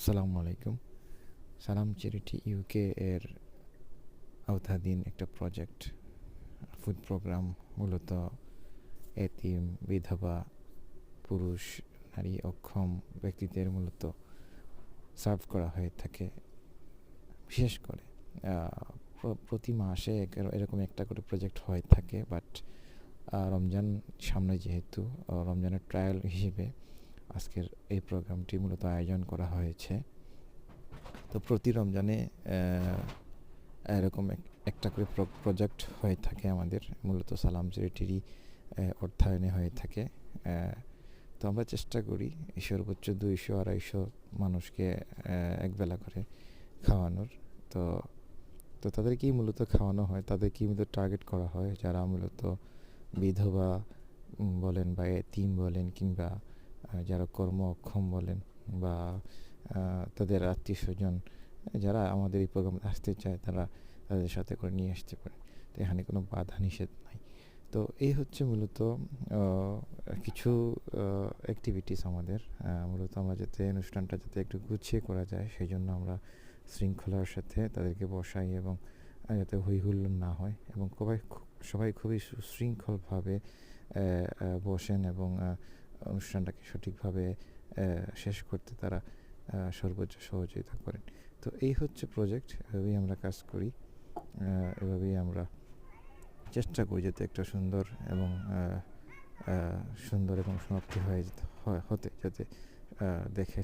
আসসালামু আলাইকুম। সালাম চ্যারিটি ইউকে এর আওতাধীন একটা প্রজেক্ট ফুড প্রোগ্রাম মূলত এতিম, বিধবা, পুরুষ, নারী, অক্ষম ব্যক্তিদের মূলত সার্ভ করা হয়ে থাকে। বিশেষ করে প্রতি মাসে এরকম একটা করে প্রজেক্ট হয়ে থাকে, বাট রমজান সামনে যেহেতু রমজানের ট্রায়াল হিসেবে আজকের এই প্রোগ্রামটি মূলত আয়োজন করা হয়েছে। তো প্রতি রমজানে এরকম একটা করে প্রজেক্ট হয়ে থাকে আমাদের, মূলত সালাম চ্যারিটিরই অর্থায়নে হয়ে থাকে। তো আমরা চেষ্টা করি সর্বোচ্চ 200-250 মানুষকে একবেলা করে খাওয়ানোর। তো তো তাদেরকেই মূলত খাওয়ানো হয়, তাদেরকেই মূলত টার্গেট করা হয় যারা মূলত বিধবা বলেন বা এতিম বলেন, কিংবা যারা কর্ম অক্ষম বলেন, বা তাদের আত্মীয় স্বজন যারা আমাদের এই প্রোগ্রামে আসতে চায় তারা তাদের সাথে করে নিয়ে আসতে পারে। তো এখানে কোনো বাধা নিষেধ নাই। তো এই হচ্ছে মূলত কিছু অ্যাক্টিভিটিস আমাদের। মূলত আমরা যাতে অনুষ্ঠানটা যাতে একটু গুছিয়ে করা যায়, সেই জন্য আমরা শৃঙ্খলার সাথে তাদেরকে বসাই এবং যাতে হই হুল্লোড় না হয় এবং সবাই খুবই সুশৃঙ্খলভাবে বসেন এবং অনুষ্ঠানটাকে সঠিকভাবে শেষ করতে তারা সর্বোচ্চ সহযোগিতা করেন। তো এই হচ্ছে প্রজেক্ট, এভাবেই আমরা কাজ করি, এভাবেই আমরা চেষ্টা করি যাতে একটা সুন্দর এবং সমাপ্তি হতে যাতে দেখে